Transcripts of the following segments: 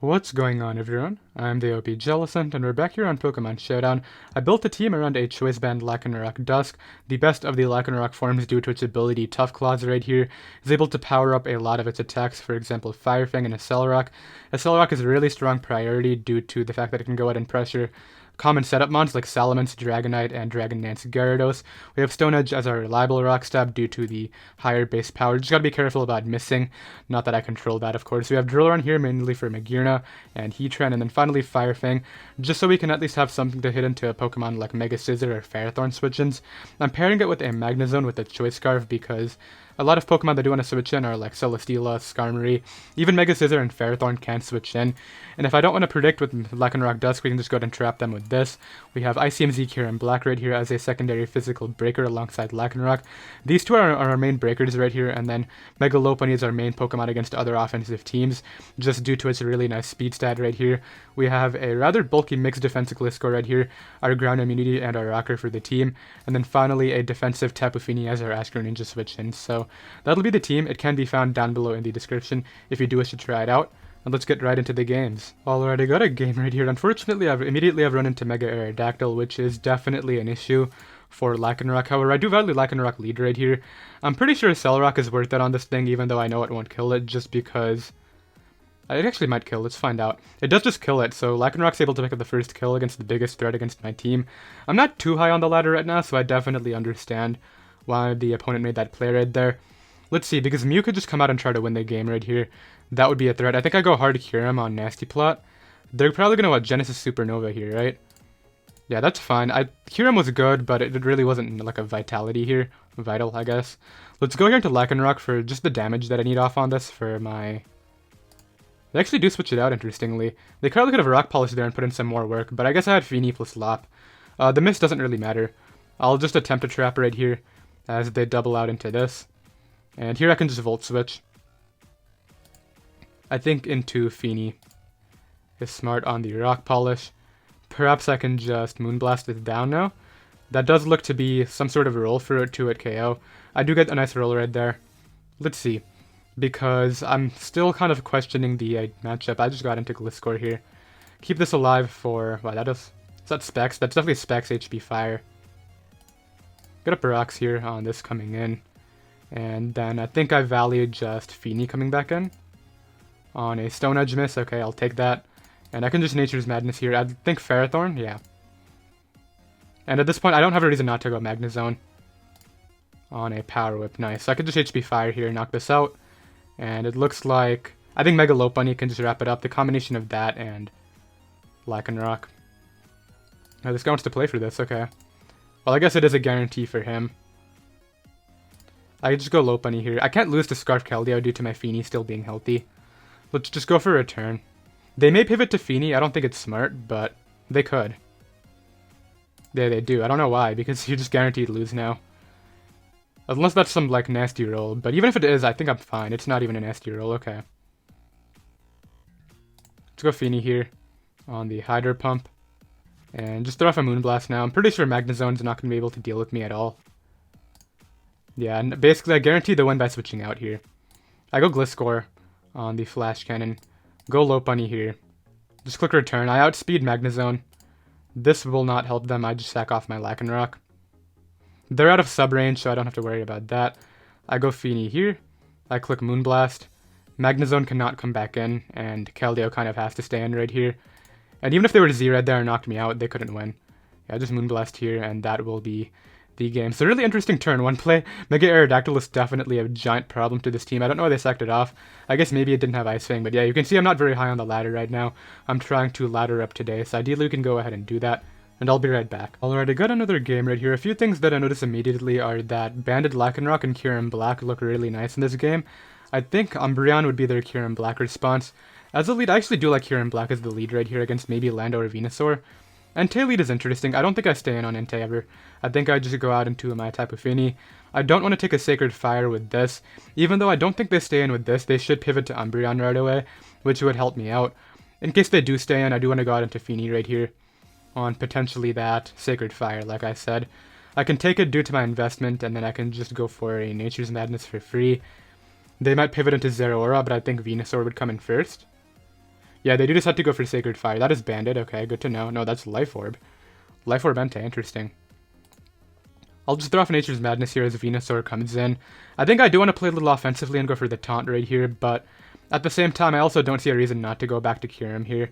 What's going on, everyone? I'm the OPJellicent, and we're back here on Pokemon Showdown. I built a team around a Choice Band Lycanroc Dusk. The best of the Lycanroc forms due to its ability Tough Claws right here is able to power up a lot of its attacks, for example Fire Fang and Accelerock. Accelerock is a really strong priority due to the fact that it can go out and pressure common setup mons like Salamence, Dragonite, and Dragonnance Gyarados. We have Stone Edge as our reliable rock stab due to the higher base power. Just gotta be careful about missing. Not that I control that, of course. We have Drillrun here mainly for Magearna and Heatran, and then finally Fire Fang, just so we can at least have something to hit into a Pokemon like Mega Scizor or Ferrothorn switch-ins. I'm pairing it with a Magnezone with a Choice Scarf because a lot of Pokemon that do want to switch in are like Celesteela, Skarmory, even Mega Scizor and Ferrothorn can switch in. And if I don't want to predict with Lycanroc Dusk, we can just go ahead and trap them with this. We have Icium Z, Kyurem-Black right here as a secondary physical breaker alongside Lycanroc. These two are our main breakers right here, and then Mega Lopunny is our main Pokemon against other offensive teams, just due to its really nice speed stat right here. We have a rather bulky mixed defensive Gliscor right here, our ground immunity and our rocker for the team, and then finally a defensive Tapu Fini as our Astro Ninja switch in. So that'll be the team. It can be found down below in the description if you do wish to try it out. And let's get right into the games. Alright, I got a game right here. Unfortunately, I've run into Mega Aerodactyl, which is definitely an issue for Lycanroc. However, I do value Lycanroc lead right here. I'm pretty sure Accelerock is worth it on this thing, even though I know it won't kill it, just because it actually might kill. Let's find out. It does just kill it, so Lycanroc's able to pick up the first kill against the biggest threat against my team. I'm not too high on the ladder right now, so I definitely understand why the opponent made that play right there. Let's see, because Mew could just come out and try to win the game right here. That would be a threat. I think I go hard Kyurem on Nasty Plot. They're probably going to Genesis Supernova here, right? Yeah, that's fine. Kyurem was good, but it really wasn't like a vitality here. Vital, I guess. Let's go here into Lycanroc for just the damage that I need off on this for my... They actually do switch it out, interestingly. They probably could have Rock Polish there and put in some more work, but I guess I had Fini plus Lop. The miss doesn't really matter. I'll just attempt a trap right here as they double out into this. And here I can just Volt Switch. I think into Fini is smart on the Rock Polish. Perhaps I can just Moonblast it down now. That does look to be some sort of a roll for it to at KO. I do get a nice roll right there. Let's see. Because I'm still kind of questioning the matchup. I just got into Gliscor here. Keep this alive for... Wow, is that Specs? That's definitely Specs HP Fire. Get up rocks here on this coming in. And then I think I value just Fini coming back in. On a Stone Edge miss, okay, I'll take that. And I can just Nature's Madness here. I think Ferrothorn, yeah. And at this point, I don't have a reason not to go Magnezone. On a Power Whip, nice. So I could just HP Fire here, knock this out. And it looks like... I think Mega Lopunny can just wrap it up. The combination of that and Lycanroc. Oh, this guy wants to play for this, okay. Well, I guess it is a guarantee for him. I just go Lopunny here. I can't lose to Scarf Keldeo due to my Fini still being healthy. Let's just go for a return. They may pivot to Fini. I don't think it's smart, but they could. Yeah, they do. I don't know why, because you're just guaranteed to lose now. Unless that's some, like, nasty roll. But even if it is, I think I'm fine. It's not even a nasty roll. Okay. Let's go Fini here on the Hydro Pump. And just throw off a Moonblast now. I'm pretty sure Magnezone's not going to be able to deal with me at all. Yeah, and basically I guarantee the win by switching out here. I go Gliscor on the Flash Cannon. Go Lopunny here. Just click return. I outspeed Magnezone. This will not help them. I just sack off my Lycanroc. They're out of sub-range, so I don't have to worry about that. I go Fini here. I click Moonblast. Magnezone cannot come back in, and Keldeo kind of has to stay in right here. And even if they were to Z-Red there and knocked me out, they couldn't win. Yeah, just Moonblast here, and that will be the game. So really interesting turn 1 play. Mega Aerodactyl is definitely a giant problem to this team. I don't know why they sacked it off. I guess maybe it didn't have Ice Fang, but yeah, you can see I'm not very high on the ladder right now. I'm trying to ladder up today, so ideally we can go ahead and do that. And I'll be right back. Alright, I got another game right here. A few things that I notice immediately are that Banded Lycanroc and Kyurem-Black look really nice in this game. I think Umbreon would be their Kyurem-Black response. As a lead, I actually do like Kyurem-Black as the lead right here against maybe Lando or Venusaur. Entei lead is interesting. I don't think I stay in on Entei ever. I think I just go out into my Tapu Fini. I don't want to take a Sacred Fire with this. Even though I don't think they stay in with this, they should pivot to Umbreon right away, which would help me out. In case they do stay in, I do want to go out into Fini right here on potentially that Sacred Fire, like I said. I can take it due to my investment, and then I can just go for a Nature's Madness for free. They might pivot into Zeraora, but I think Venusaur would come in first. Yeah, they do just have to go for Sacred Fire. That is Banded. Okay, good to know. No, that's Life Orb. Life Orb Entei. Interesting. I'll just throw off Nature's Madness here as Venusaur comes in. I think I do want to play a little offensively and go for the Taunt right here, but at the same time, I also don't see a reason not to go back to Kyurem here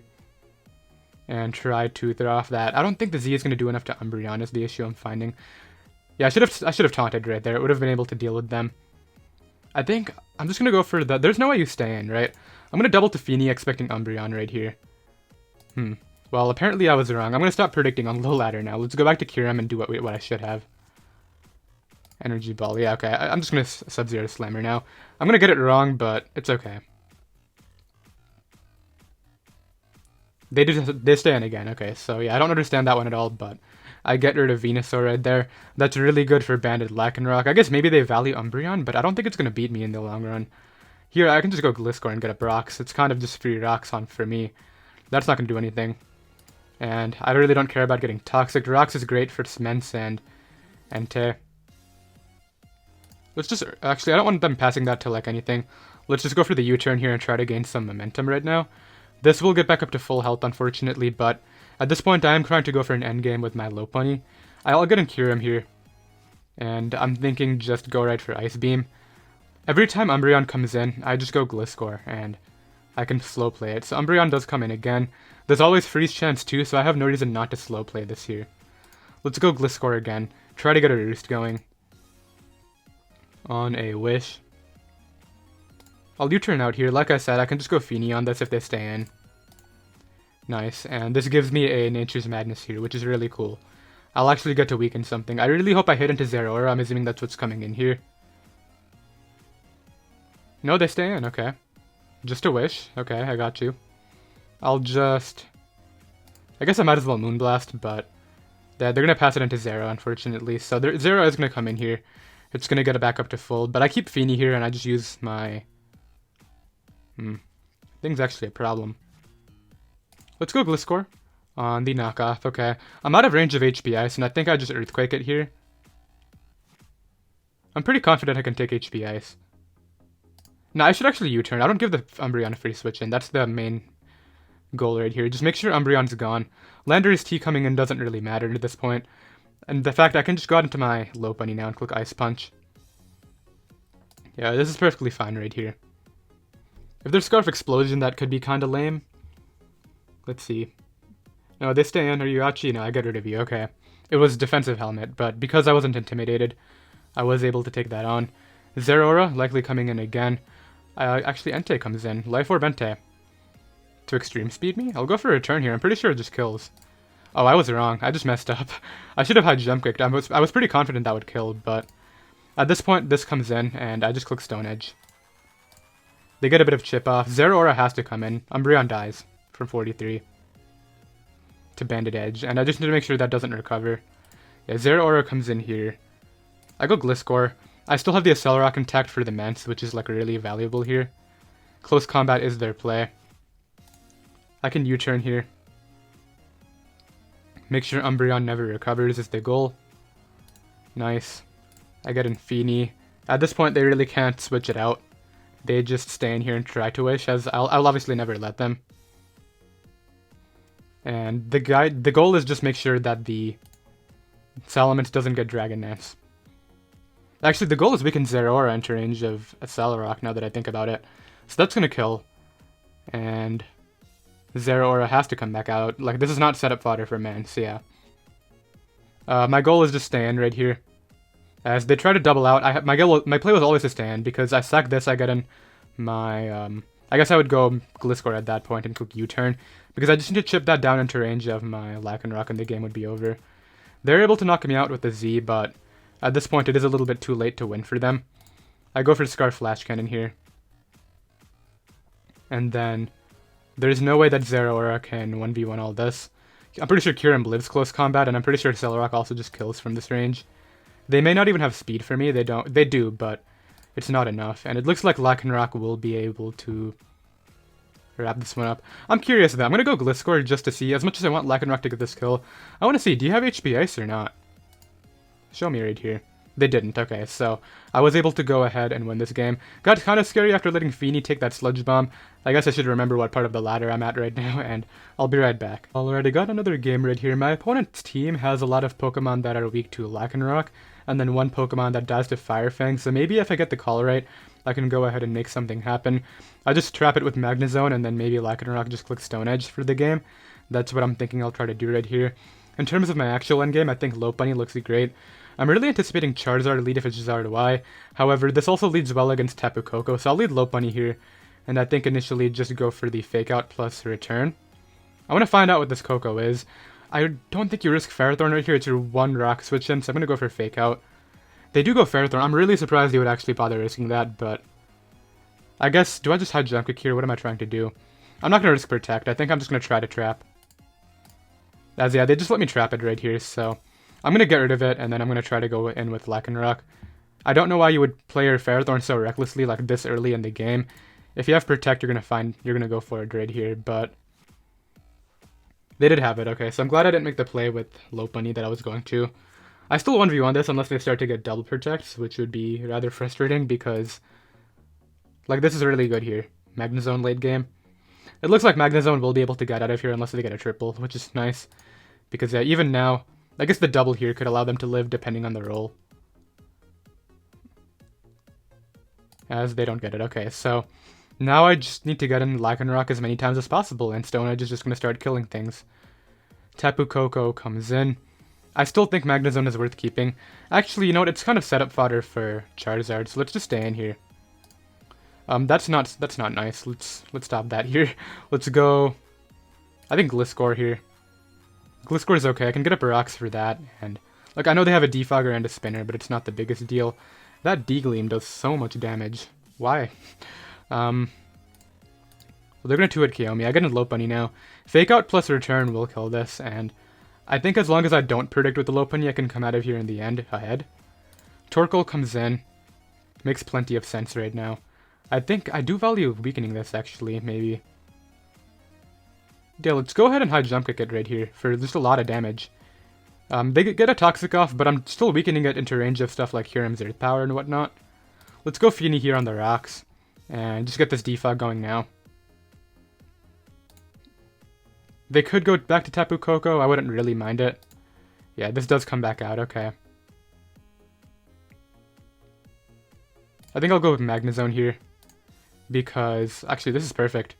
and try to throw off that. I don't think the Z is going to do enough to Umbreon is the issue I'm finding. Yeah, I should have taunted right there. It would have been able to deal with them. I think I'm just going to go for the... There's no way you stay in, right? I'm going to double to Feeny expecting Umbreon right here. Well, apparently I was wrong. I'm going to stop predicting on low ladder now. Let's go back to Kyurem and do what I should have. Energy Ball. Yeah, okay. I'm just going to Sub-Zero Slammer now. I'm going to get it wrong, but it's okay. They stay in again. Okay, so yeah, I don't understand that one at all, but I get rid of Venusaur right there. That's really good for Banded Lycanroc. I guess maybe they value Umbreon, but I don't think it's going to beat me in the long run. Here, I can just go Gliscor and get a Brox. It's kind of just free rocks on for me. That's not going to do anything. And I really don't care about getting Toxic. Rocks is great for Sments and Entei. Let's just... Actually, I don't want them passing that to like anything. Let's just go for the U-turn here and try to gain some momentum right now. This will get back up to full health, unfortunately, but at this point, I am trying to go for an endgame with my Lopunny. I'll get in Kyurem here, and I'm thinking just go right for Ice Beam. Every time Umbreon comes in, I just go Gliscor, and I can slow play it. So Umbreon does come in again. There's always Freeze chance too, so I have no reason not to slow play this here. Let's go Gliscor again. Try to get a Roost going. On a Wish. I'll U-turn out here. Like I said, I can just go Feeny on this if they stay in. Nice, and this gives me a Nature's Madness here, which is really cool. I'll actually get to weaken something. I really hope I hit into Zeraora. I'm assuming that's what's coming in here. No, they stay in. Okay. Just a Wish. Okay, I got you. I'll just... I guess I might as well Moonblast, but they're going to pass it into Zero, unfortunately. So Zero is going to come in here. It's going to get it back up to full, but I keep Feeny here, and I just use my... I think it's actually a problem. Let's go Gliscor on the knockoff. Okay, I'm out of range of HP Ice, and I think I just Earthquake it here. I'm pretty confident I can take HP Ice. No, I should actually U-turn. I don't give the Umbreon a free switch in. That's the main goal right here. Just make sure Umbreon's gone. Landorus T coming in doesn't really matter at this point. And the fact I can just go out into my Lopunny now and click Ice Punch. Yeah, this is perfectly fine right here. If there's Scarf Explosion, that could be kinda lame. Let's see. No, they stay in. Are you Achi? No, I get rid of you. Okay. It was Defensive Helmet, but because I wasn't intimidated, I was able to take that on. Zeraora, likely coming in again. Actually, Entei comes in. Life Orb Entei. To Extreme Speed me? I'll go for a return here. I'm pretty sure it just kills. Oh, I was wrong. I just messed up. I should have had Jump Kicked. I was pretty confident that would kill, but at this point, this comes in, and I just click Stone Edge. They get a bit of chip off. Zeraora has to come in. Umbreon dies from 43 to Banded Edge, and I just need to make sure that doesn't recover. Yeah, Zeraora comes in here. I go Gliscor. I still have the Accelerock intact for the Mance, which is like really valuable here. Close combat is their play. I can U-turn here. Make sure Umbreon never recovers is the goal. Nice. I get in Feeny. At this point, they really can't switch it out. They just stay in here and try to Wish, as I'll obviously never let them. And the goal is just make sure that the Salamence doesn't get Dragon Dance. Actually, the goal is weaken Zeraora into range of Accelerock, now that I think about it. So that's gonna kill. And Zeraora has to come back out. Like, this is not setup fodder for Mance, yeah. My goal is just stay in right here. As they try to double out, my play was always to stand, because I sack this, I get in my, I guess I would go Gliscor at that point and click U-turn, because I just need to chip that down into range of my Lycanroc and the game would be over. They're able to knock me out with the Z, but at this point it is a little bit too late to win for them. I go for Scarf Flash Cannon here. And then, there's no way that Zeraora can 1v1 all this. I'm pretty sure Kyurem lives close combat, and I'm pretty sure Accelerock also just kills from this range. They may not even have speed for me, they do, but it's not enough. And it looks like Lycanroc will be able to wrap this one up. I'm curious though, I'm gonna go Gliscor just to see, as much as I want Lycanroc to get this kill, I wanna see, do you have HP Ice or not? Show me right here. They didn't. Okay, so I was able to go ahead and win this game. Got kind of scary after letting Feeny take that Sludge Bomb. I guess I should remember what part of the ladder I'm at right now, and I'll be right back. Alright, I got another game right here. My opponent's team has a lot of Pokemon that are weak to Lycanroc, and then one Pokemon that dies to Fire Fang, so maybe if I get the call right, I can go ahead and make something happen. I just trap it with Magnezone, and then maybe Lycanroc just clicks Stone Edge for the game. That's what I'm thinking I'll try to do right here. In terms of my actual endgame, I think Lopunny looks great. I'm really anticipating Charizard lead if it's Charizard Y. However, this also leads well against Tapu Koko, so I'll lead Lopunny here. And I think initially just go for the Fake Out plus Return. I want to find out what this Koko is. I don't think you risk Ferrothorn right here. It's your one Rock switch in, so I'm going to go for Fake Out. They do go Ferrothorn. I'm really surprised they would actually bother risking that, but I guess, do I just hide Jump Kick here? What am I trying to do? I'm not going to risk Protect. I think I'm just going to try to trap. As yeah, they just let me trap it right here, so I'm going to get rid of it, and then I'm going to try to go in with Lycanroc. I don't know why you would play your Ferrothorn so recklessly, like this early in the game. If you have Protect, you're going to go for it right here, but they did have it. Okay, so I'm glad I didn't make the play with Lopunny that I was going to. I still 1v1 this unless they start to get double Protects, which would be rather frustrating because, like, this is really good here. Magnezone late game. It looks like Magnezone will be able to get out of here unless they get a triple, which is nice. Because, yeah, even now, I guess the double here could allow them to live depending on the roll. As they don't get it. Okay, so now I just need to get in Lycanroc as many times as possible, and Stone Edge is just going to start killing things. Tapu Koko comes in. I still think Magnezone is worth keeping. Actually, you know what? It's kind of setup fodder for Charizard, so let's just stay in here. That's not nice. Let's stop that here. Let's go. I think Gliscor here. Gliscor is okay. I can get up a Rocks for that, and like I know they have a Defogger and a Spinner, but it's not the biggest deal. That D-Gleam does so much damage. Why? Well, they're gonna 2-hit KO me. I get a Lopunny now. Fake Out plus Return will kill this, and I think as long as I don't predict with the Lopunny, I can come out of here in the end ahead. Torkoal comes in. Makes plenty of sense right now. I think I do value weakening this, actually, maybe. Yeah, let's go ahead and hide Jump Kick it right here for just a lot of damage. They get a Toxic off, but I'm still weakening it into range of stuff like Kyurem's Earth Power and whatnot. Let's go Feeny here on the rocks, and just get this defog going now. They could go back to Tapu Koko, I wouldn't really mind it. Yeah, this does come back out, okay. I think I'll go with Magnezone here. Because, actually this is perfect.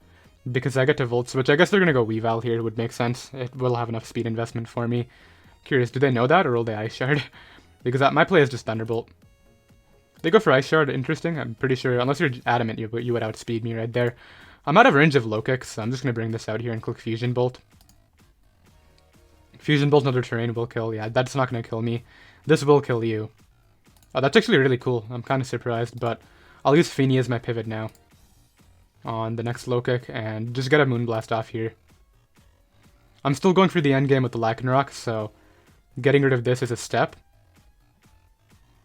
Because I get to Volt Switch. I guess they're going to go Weavile here, it would make sense. It will have enough speed investment for me. Curious, do they know that or will they Ice Shard? Because my play is just Thunderbolt. They go for Ice Shard, interesting. I'm pretty sure, unless you're adamant, you would outspeed me right there. I'm out of range of Low Kicks, so I'm just going to bring this out here and click Fusion Bolt. Fusion Bolt, another terrain will kill. Yeah, that's not going to kill me. This will kill you. Oh, that's actually really cool. I'm kind of surprised, but I'll use Feeny as my pivot now on the next Low Kick and just get a Moonblast off here. I'm still going for the endgame with the Lycanroc, so getting rid of this is a step.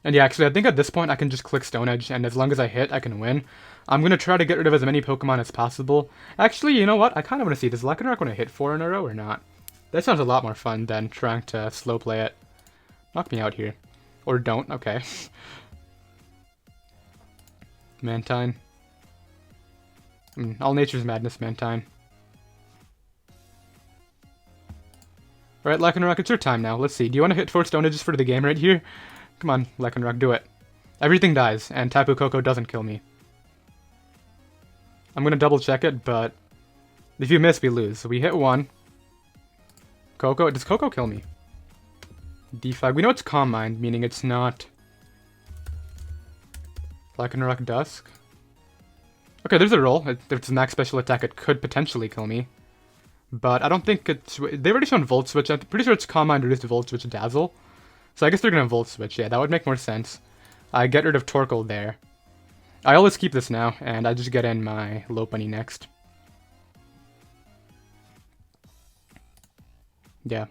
And yeah, actually, I think at this point I can just click Stone Edge, and as long as I hit, I can win. I'm going to try to get rid of as many Pokemon as possible. Actually, you know what? I kind of want to see, does Lycanroc want to hit 4 in a row or not? That sounds a lot more fun than trying to slow play it. Knock me out here. Or don't, okay. Mantine. All Nature's Madness, Mantine. Alright, Lycanroc, it's your time now. Let's see. Do you want to hit 4 Stone Edges for the game right here? Come on, Lycanroc, do it. Everything dies, and Tapu Koko doesn't kill me. I'm going to double check it, but if you miss, we lose. So we hit 1. Koko, does Koko kill me? Defog. We know it's Calm Mind, meaning it's not Lycanroc Dusk. Okay, there's a roll. If it's max special attack, it could potentially kill me. But I don't think it's... They've already shown Volt Switch. I'm pretty sure it's Calm Mind reduced to Volt Switch Dazzle. So I guess they're going to Volt Switch. Yeah, that would make more sense. I get rid of Torkoal there. I always keep this now, and I just get in my Lopunny next. Yeah.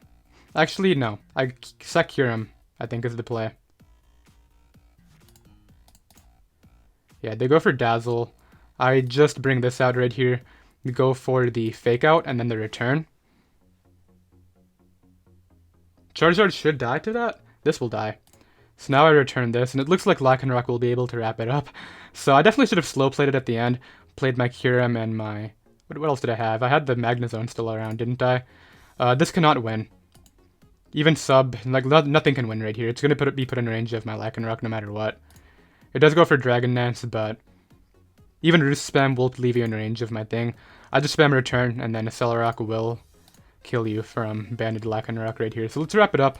Actually, no. I sack Kyurem, I think, is the play. Yeah, they go for Dazzle. I just bring this out right here. Go for the Fake Out and then the Return. Charizard should die to that. This will die. So now I return this, and it looks like Lycanroc will be able to wrap it up. So I definitely should have slow played it at the end. Played my Kyurem and my... What else did I have? I had the Magnezone still around, didn't I? This cannot win. Even sub, like nothing can win right here. It's going to be put in range of my Lycanroc no matter what. It does go for Dragon Dance, but even Roost Spam will leave you in range of my thing. I just spam return, and then Accelerock will kill you from Banded Lycanroc right here. So let's wrap it up.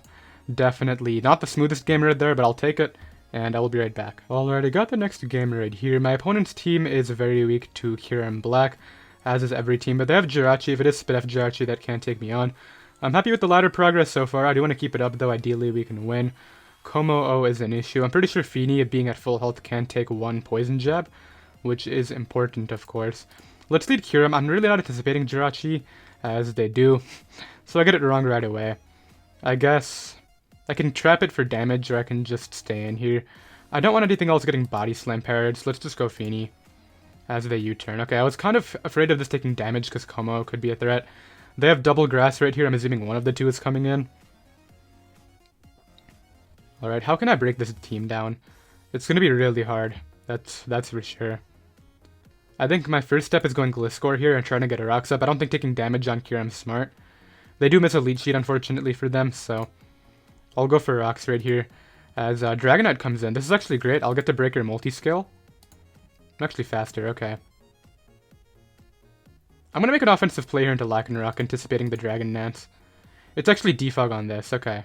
Definitely not the smoothest game right there, but I'll take it, and I will be right back. Alright, I got the next game right here. My opponent's team is very weak to Kyurem-Black, as is every team, but they have Jirachi. If it is Spit-F Jirachi, that can't take me on. I'm happy with the ladder progress so far. I do want to keep it up, though ideally we can win. Como-O is an issue. I'm pretty sure Feeny, being at full health, can take one Poison Jab, which is important, of course. Let's lead Kyurem. I'm really not anticipating Jirachi, as they do, so I get it wrong right away. I guess I can trap it for damage, or I can just stay in here. I don't want anything else getting Body Slam parried, so let's just go Feeny as they U-turn. Okay, I was kind of afraid of this taking damage because Como could be a threat. They have double grass right here. I'm assuming one of the two is coming in. Alright, how can I break this team down? It's going to be really hard. That's for sure. I think my first step is going Gliscor here and trying to get a Rocks up. I don't think taking damage on Kyurem's smart. They do miss a lead sheet, unfortunately, for them, so I'll go for Rocks right here. As Dragonite comes in. This is actually great. I'll get to Breaker multi-scale. I'm actually faster, okay. I'm going to make an offensive play here into Lycanroc, anticipating the Dragon Dance. It's actually Defog on this, okay.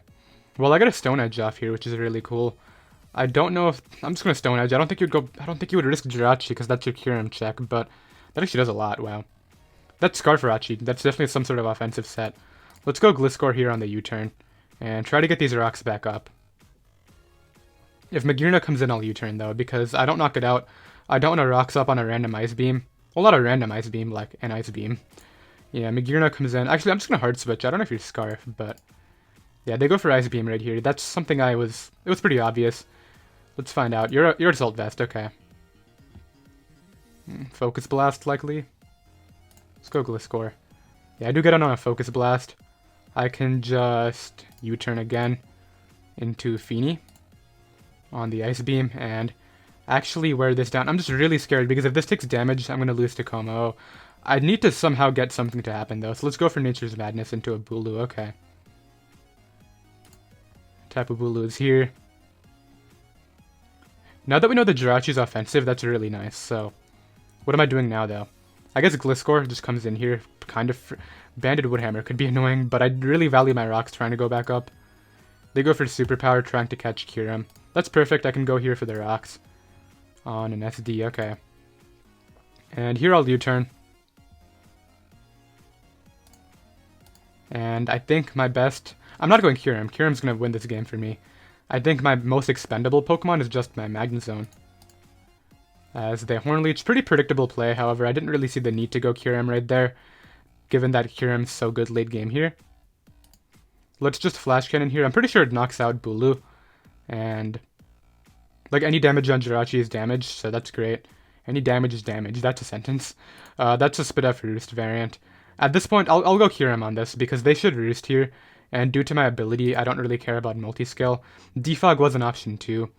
Well, I got a Stone Edge off here, which is really cool. I don't know if... I'm just going to Stone Edge. I don't think you would risk Jirachi, because that's your Kyurem check, but that actually does a lot, wow. That's Scarfarachi. That's definitely some sort of offensive set. Let's go Gliscor here on the U-turn, and try to get these rocks back up. If Magearna comes in, I'll U-turn, though, because I don't knock it out. I don't want to Rocks up on a random Ice Beam. Well, not a random Ice Beam, like an Ice Beam. Yeah, Magearna comes in. Actually, I'm just going to Hard Switch. I don't know if you're Scarf, but... yeah, they go for Ice Beam right here. That's something it was pretty obvious. Let's find out. You're Assault Vest, okay. Focus Blast, likely. Let's go Gliscor. Yeah, I do get on a Focus Blast. I can just U-turn again into Feeny on the Ice Beam, and actually wear this down. I'm just really scared, because if this takes damage, I'm going to lose to Como. I need to somehow get something to happen, though, so let's go for Nature's Madness into a Bulu, okay. Tapu Bulu is here. Now that we know the Jirachi's offensive, that's really nice, so... what am I doing now, though? I guess Gliscor just comes in here, kind of... Banded Woodhammer could be annoying, but I really value my rocks trying to go back up. They go for Superpower, trying to catch Kyurem. That's perfect, I can go here for the rocks. On an SD, okay. And here I'll U-turn. And I think my best... I'm not going Kyurem. Kyurem's going to win this game for me. I think my most expendable Pokemon is just my Magnezone. As the Hornleech, pretty predictable play, however, I didn't really see the need to go Kyurem right there, given that Kyurem's so good late game here. Let's just Flash Cannon here. I'm pretty sure it knocks out Bulu. And... like, any damage on Jirachi is damage, so that's great. Any damage is damage. That's a sentence. That's a Spit-F Roost variant. At this point, I'll go Kyurem on this, because they should Roost here. And due to my ability, I don't really care about multi-scale. Defog was an option too.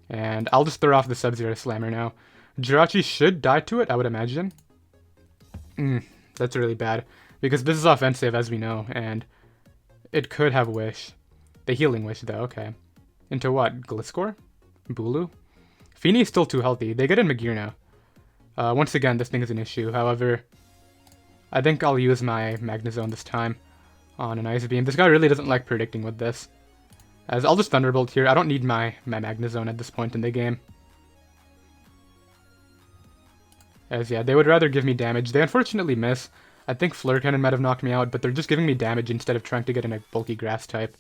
And I'll just throw off the Sub-Zero Slammer now. Jirachi should die to it, I would imagine. That's really bad. Because this is offensive, as we know, and it could have Wish. The Healing Wish, though, okay. Into what? Gliscor? Bulu? Feeny is still too healthy. They get in Magearna. Once again, this thing is an issue. However, I think I'll use my Magnezone this time on an Ice Beam. This guy really doesn't like predicting with this. As I'll just Thunderbolt here. I don't need my Magnezone at this point in the game. As yeah, they would rather give me damage. They unfortunately miss. I think Flare Cannon might have knocked me out, but they're just giving me damage instead of trying to get in a bulky grass type.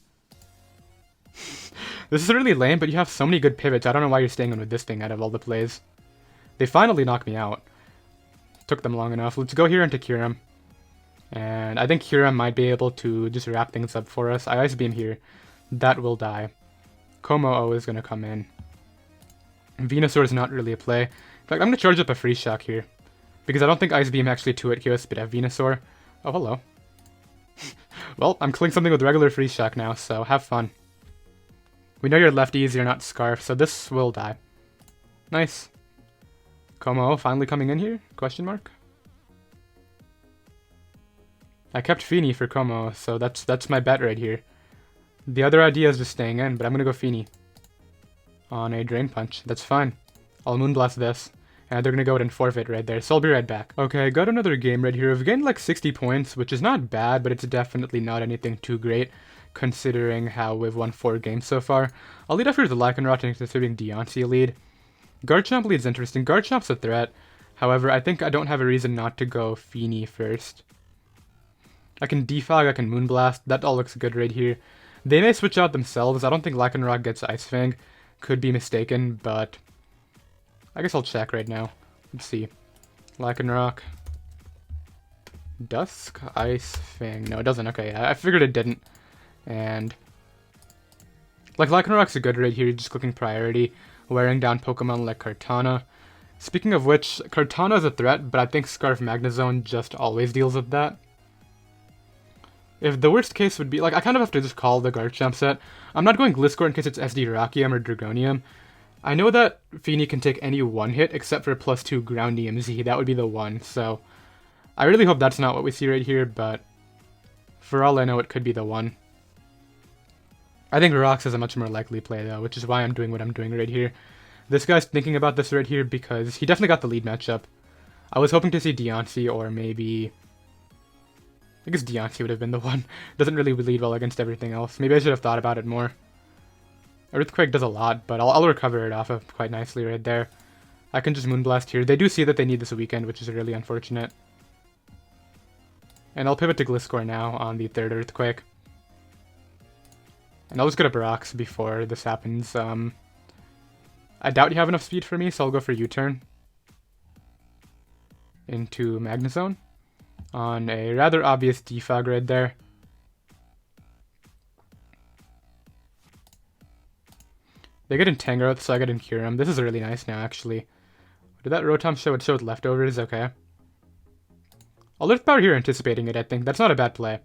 This is really lame, but you have so many good pivots. I don't know why you're staying in with this thing out of all the plays. They finally knocked me out. Took them long enough. Let's go here into Kyurem. And I think Kyurem might be able to just wrap things up for us. I Ice Beam here. That will die. Como-O is going to come in. Venusaur is not really a play. In fact, I'm going to charge up a Freeze Shock here. Because I don't think Ice Beam actually 2-hit kills, but I have Venusaur. Oh, hello. Well, I'm killing something with regular Freeze Shock now, so have fun. We know you're lefties, you're not Scarf, so this will die. Nice. Como finally coming in here? Question mark. I kept Feeny for Como, so that's my bet right here. The other idea is just staying in, but I'm gonna go Feeny on a Drain Punch. That's fine. I'll Moonblast this, and they're gonna go ahead and forfeit right there, so I'll be right back. Okay, I got another game right here. I've gained like 60 points, which is not bad, but it's definitely not anything too great, considering how we've won 4 games so far. I'll lead after the Lycanroc and considering Deontay lead. Garchomp lead's interesting. Garchomp's a threat. However, I think I don't have a reason not to go Feeny first. I can Defog, I can Moonblast. That all looks good right here. They may switch out themselves. I don't think Lycanroc gets Ice Fang. Could be mistaken, but I guess I'll check right now. Let's see. Lycanroc. Dusk? Ice Fang. No, it doesn't. Okay, I figured it didn't. And like Lycanroc's a good right here, just clicking priority, wearing down Pokemon like Kartana. Speaking of which, Kartana is a threat, but I think Scarf Magnezone just always deals with that. If the worst case would be, like, I kind of have to just call the Garchomp set. I'm not going Gliscor in case it's SD Rockium or Dragonium. I know that Feeny can take any one hit except for +2 Groundium Z. That would be the one, so I really hope that's not what we see right here, but for all I know, it could be the one. I think Rocks is a much more likely play, though, which is why I'm doing what I'm doing right here. This guy's thinking about this right here because he definitely got the lead matchup. I was hoping to see Deontay or maybe I guess Deontay would have been the one. Doesn't really lead well against everything else. Maybe I should have thought about it more. Earthquake does a lot, but I'll recover it off of quite nicely right there. I can just Moonblast here. They do see that they need this weekend, which is really unfortunate. And I'll pivot to Gliscor now on the 3rd Earthquake. And I'll just get a Brox before this happens. I doubt you have enough speed for me, so I'll go for U-turn into Magnezone on a rather obvious defog right there. They get in Tangrowth, so I get in Kyurem. This is really nice now, actually. Did that Rotom show? It showed leftovers? Okay. I'll Earth Power here, anticipating it, I think. That's not a bad play.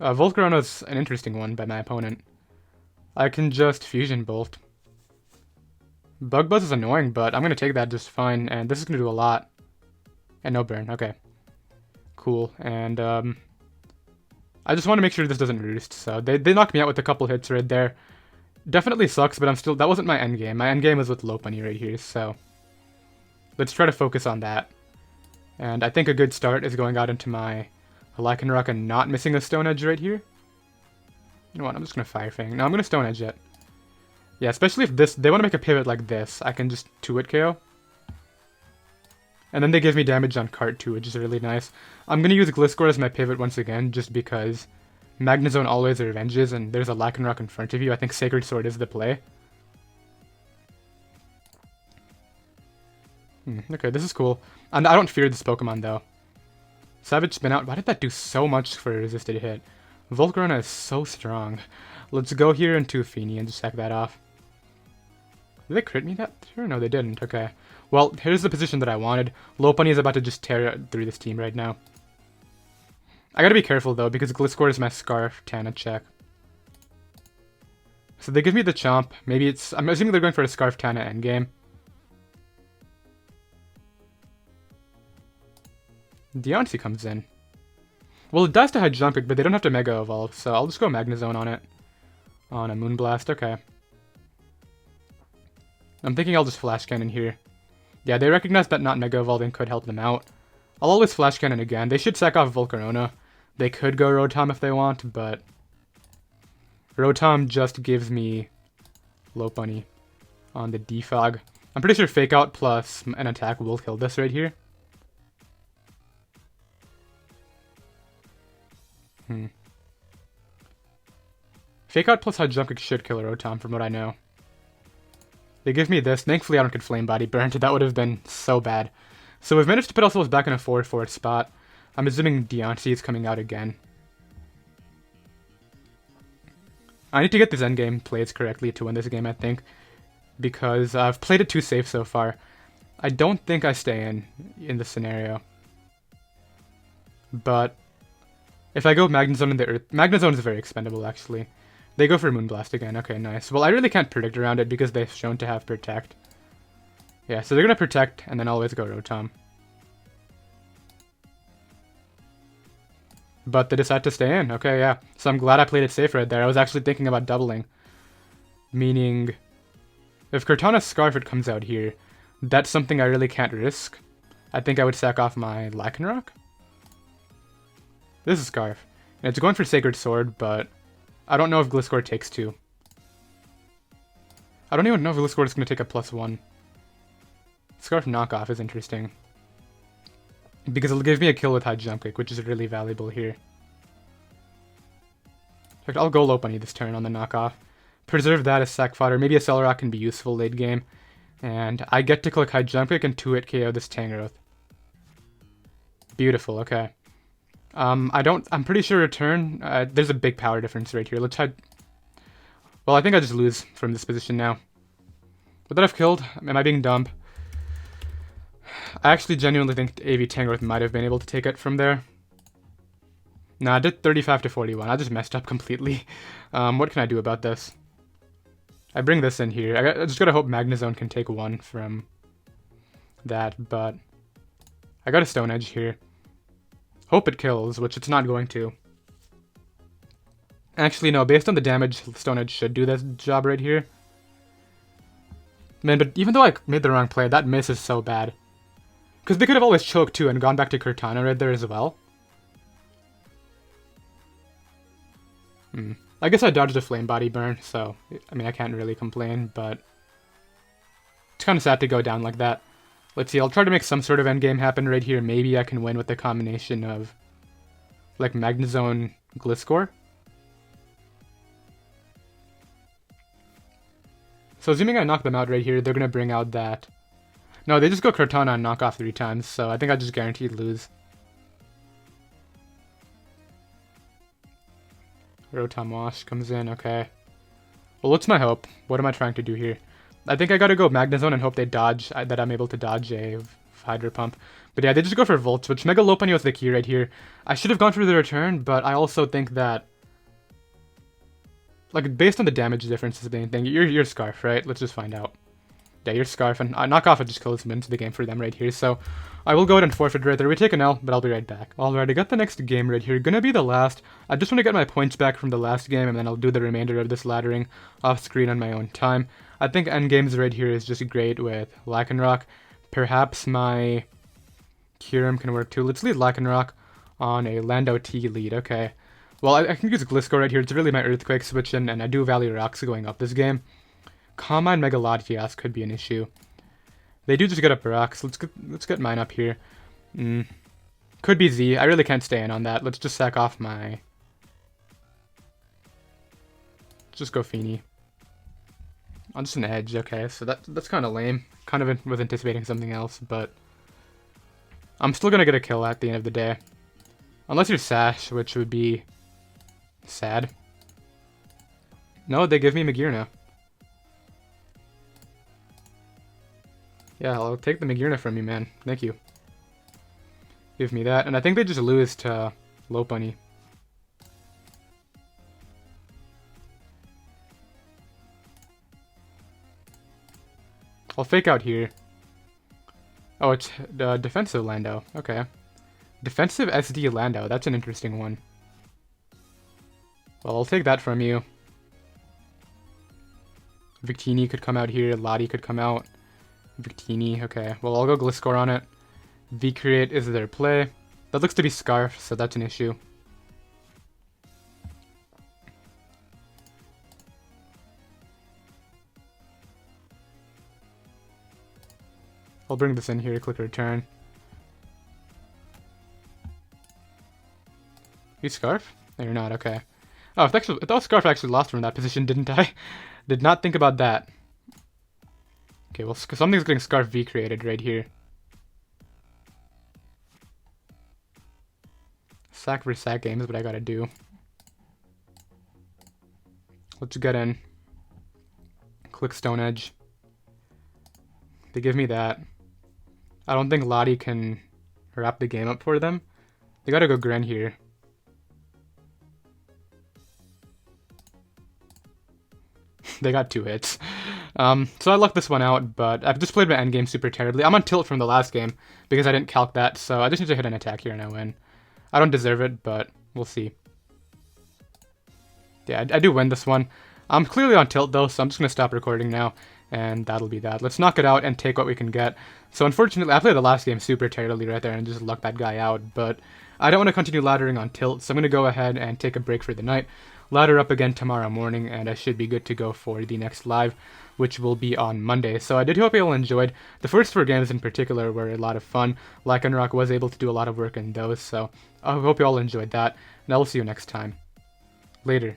Volcarona's an interesting one by my opponent. I can just Fusion Bolt. Bug Buzz is annoying, but I'm going to take that just fine, and this is going to do a lot. And no burn, okay. Cool, and I just want to make sure this doesn't roost, so they knocked me out with a couple hits right there. Definitely sucks, but that wasn't my endgame. My endgame was with Lopunny right here, so let's try to focus on that. And I think a good start is going out into my Lycanroc and not missing a Stone Edge right here. You know what, I'm just going to Fire Fang. No, I'm going to Stone Edge it. Yeah, especially if they want to make a pivot like this, I can just 2-hit KO. And then they give me damage on cart too, which is really nice. I'm going to use Gliscor as my pivot once again, just because Magnezone always revenges, and there's a Lycanroc in front of you. I think Sacred Sword is the play. Okay, this is cool. And I don't fear this Pokemon, though. Savage Spin Out. Why did that do so much for a resisted hit? Volcarona is so strong. Let's go here into Feeny and just sack that off. Did they crit me that? Sure, no, they didn't. Okay. Well, here's the position that I wanted. Lopunny is about to just tear through this team right now. I gotta be careful, though, because Gliscor is my Scarf Tana check. So they give me the Chomp. Maybe it's... I'm assuming they're going for a Scarf Tana endgame. Deontay comes in. Well, it dies to Hydreigon, but they don't have to Mega Evolve, so I'll just go Magnezone on it. On a Moonblast, okay. I'm thinking I'll just Flash Cannon here. Yeah, they recognize that not Mega Evolving could help them out. I'll always Flash Cannon again. They should sack off Volcarona. They could go Rotom if they want, but Rotom just gives me Lopunny on the Defog. I'm pretty sure Fake Out plus an attack will kill this right here. Fake Out plus Hydreigon should kill Rotom from what I know. They give me this. Thankfully I don't get Flame Body burned. That would have been so bad. So we've managed to put ourselves back in a 4-4 spot. I'm assuming Deontay is coming out again. I need to get these endgame plays correctly to win this game, I think. Because I've played it too safe so far. I don't think I stay in this scenario. But if I go Magnezone in the Earth... Magnezone is very expendable, actually. They go for Moonblast again. Okay, nice. Well, I really can't predict around it because they've shown to have Protect. Yeah, so they're going to Protect and then always go Rotom. But they decide to stay in. Okay, yeah. So I'm glad I played it safe right there. I was actually thinking about doubling. Meaning, if Cortana's Scarf comes out here, that's something I really can't risk. I think I would sack off my Lycanroc. This is Scarf. And it's going for Sacred Sword, but I don't know if Gliscor takes 2. I don't even know if Gliscor is going to take a +1. Scarf Knockoff is interesting. Because it'll give me a kill with High Jump Kick, which is really valuable here. In fact, I'll go Lopunny this turn on the Knockoff. Preserve that as sack fodder. Maybe Accelerock can be useful late game. And I get to click High Jump Kick and 2-hit KO this Tangrowth. Beautiful, okay. I'm pretty sure return, there's a big power difference right here. Let's try... Well, I think I just lose from this position now. Would that have killed? Am I being dumb? I actually genuinely think AV Tangrowth might have been able to take it from there. Nah, I did 35 to 41. I just messed up completely. What can I do about this? I bring this in here. I just gotta hope Magnezone can take 1 from that, but I got a Stone Edge here. Hope it kills, which it's not going to. Actually, no, based on the damage, Stone Edge should do this job right here. Man, but even though I made the wrong play, that miss is so bad. Because they could have always choked too and gone back to Cortana right there as well. I guess I dodged a Flame Body burn, so, I mean, I can't really complain, but it's kind of sad to go down like that. Let's see, I'll try to make some sort of endgame happen right here. Maybe I can win with the combination of, like, Magnezone Gliscor. So assuming I knock them out right here, they're going to bring out that... No, they just go Cortana and knock off 3 times, so I think I just guaranteed lose. Rotom Wash comes in, okay. Well, what's my hope? What am I trying to do here? I think I gotta go Magnezone and hope they dodge, that I'm able to dodge a Hydro Pump. But yeah, they just go for Volt Switch. Mega Lopunny was the key right here. I should have gone for the return, but I also think that... Like, based on the damage difference is the main thing. You're Scarf, right? Let's just find out. Yeah, you're Scarf, and Knockoff it just kills them into the game for them right here, so... I will go ahead and forfeit right there. We take an L, but I'll be right back. Alright, I got the next game right here. Gonna be the last. I just want to get my points back from the last game, and then I'll do the remainder of this laddering off screen on my own time. I think endgames right here is just great with Lycanroc. Perhaps my Kyurem can work too. Let's lead Lycanroc on a Lando T lead. Okay. Well, I can use Gliscor right here. It's really my Earthquake switch in, and I do value Rocks going up this game. Calm Mind Mega Latias could be an issue. They do just get up Rocks. Let's get mine up here. Could be Z. I really can't stay in on that. Let's just sack off my... Just go Feeny. On just an Edge. Okay, so that's kind of lame. Kind of was anticipating something else, but... I'm still gonna get a kill at the end of the day. Unless you're Sash, which would be... sad. No, they give me Magearna. Yeah, I'll take the Magearna from you, man. Thank you. Give me that. And I think they just lose to Lopunny. I'll fake out here. Oh, it's defensive Lando. Okay. Defensive SD Lando. That's an interesting one. Well, I'll take that from you. Victini could come out here. Lottie could come out. Victini, okay. Well, I'll go Gliscor on it. V-Create is their play. That looks to be Scarf, so that's an issue. I'll bring this in here, click return. You Scarf? No, you're not, okay. Oh, I thought Scarf actually lost from that position, didn't I? Did not think about that. Okay, well, something's getting Scarf V created right here. Sack for sack game is what I gotta do. Let's get in. Click Stone Edge. They give me that. I don't think Lottie can wrap the game up for them. They gotta go Gren here. They got 2 hits. So I lucked this one out, but I've just played my endgame super terribly. I'm on tilt from the last game because I didn't calc that, so I just need to hit an attack here and I win. I don't deserve it, but we'll see. Yeah, I do win this one. I'm clearly on tilt though, so I'm just going to stop recording now, and that'll be that. Let's knock it out and take what we can get. So unfortunately, I played the last game super terribly right there and just lucked that guy out, but I don't want to continue laddering on tilt, so I'm going to go ahead and take a break for the night, ladder up again tomorrow morning, and I should be good to go for the next live, which will be on Monday. So I did hope you all enjoyed. The first 4 games in particular were a lot of fun. Lycanroc was able to do a lot of work in those, so I hope you all enjoyed that, and I will see you next time. Later.